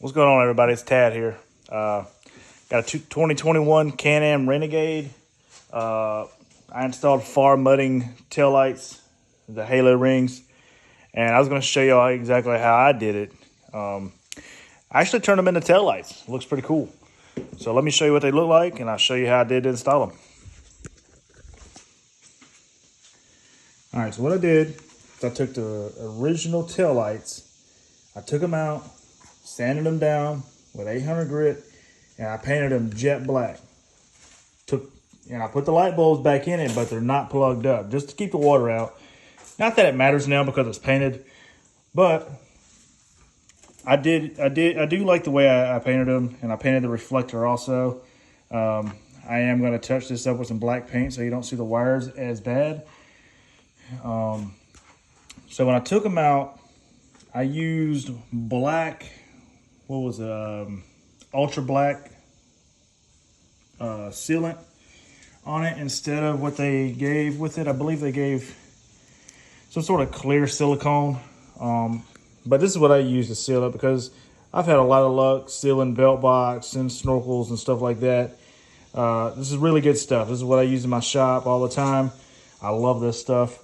What's going on, everybody? It's Tad here. Got a 2021 Can-Am Renegade. I installed far mudding taillights, the halo rings, and I was going to show you exactly how I did it. I actually turned them into taillights. Looks pretty cool. So let me show you what they look like, and I'll show you how I did to install them. All right, so what I did is I took the original taillights, I took them out, sanded them down with 800 grit, and I painted them jet black. And I put the light bulbs back in it, but they're not plugged up, just to keep the water out. Not that it matters now because it's painted, but I do like the way I painted them, and I painted the reflector also. I am going to touch this up with some black paint so you don't see the wires as bad. So when I took them out, I used black, ultra black sealant on it instead of what they gave with it. I believe they gave some sort of clear silicone. But this is what I use to seal it because I've had a lot of luck sealing belt box and snorkels and stuff like that. This is really good stuff. This is what I use in my shop all the time. I love this stuff.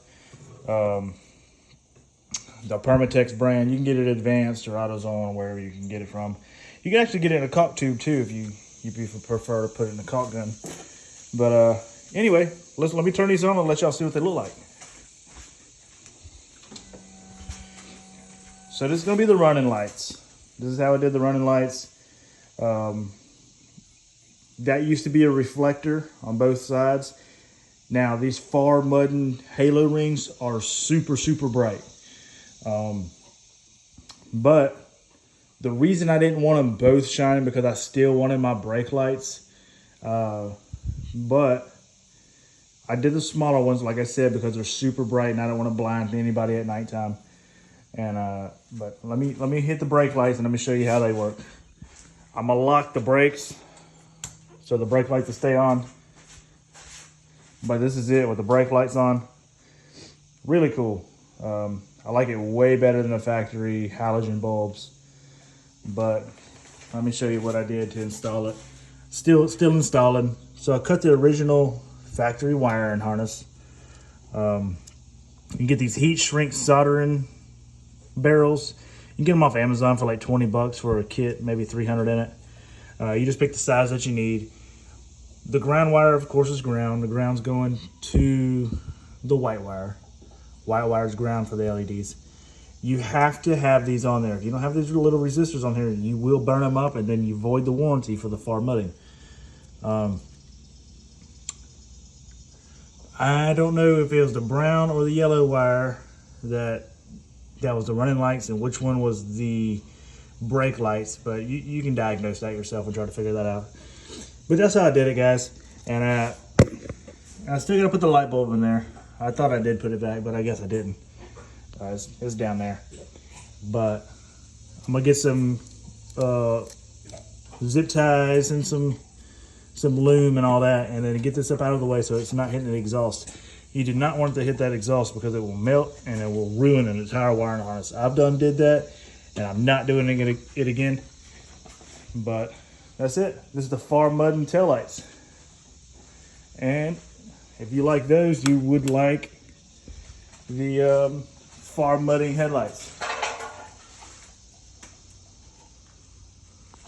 The Permatex brand, you can get it advanced or AutoZone or wherever you can get it from. You can actually get it in a caulk tube too if you prefer to put it in a caulk gun. But anyway, let me turn these on and let y'all see what they look like. So this is going to be the running lights. This is how I did the running lights. That used to be a reflector on both sides. Now these far mudding halo rings are super, super bright. But the reason I didn't want them both shining because I still wanted my brake lights. But I did the smaller ones, like I said, because they're super bright and I don't want to blind anybody at nighttime. And but let me hit the brake lights and let me show you how they work. I'm gonna lock the brakes so the brake lights will stay on. But this is it with the brake lights on. Really cool. I like it way better than the factory halogen bulbs. But let me show you what I did to install it. Still installing. So I cut the original factory wiring harness. You can get these heat shrink soldering barrels. You can get them off Amazon for like 20 bucks for a kit, maybe 300 in it. You just pick the size that you need. The ground wire, of course, is ground. The ground's going to the white wire. White wire is ground for the LEDs. You have to have these on there. If you don't have these little resistors on here, you will burn them up and then you void the warranty for the far mudding. I don't know if it was the brown or the yellow wire that was the running lights and which one was the brake lights, but you can diagnose that yourself and try to figure that out. But that's how I did it, guys. And I still gotta put the light bulb in there. I thought I did put it back, but I guess I didn't. It's down there. But I'm gonna get some zip ties and some loom and all that, and then get this up out of the way so it's not hitting the exhaust. You do not want it to hit that exhaust because it will melt and it will ruin an entire wiring harness. I've did that, and I'm not doing it again. But that's it. This is the far mudding taillights. And if you like those, you would like the far mudding headlights.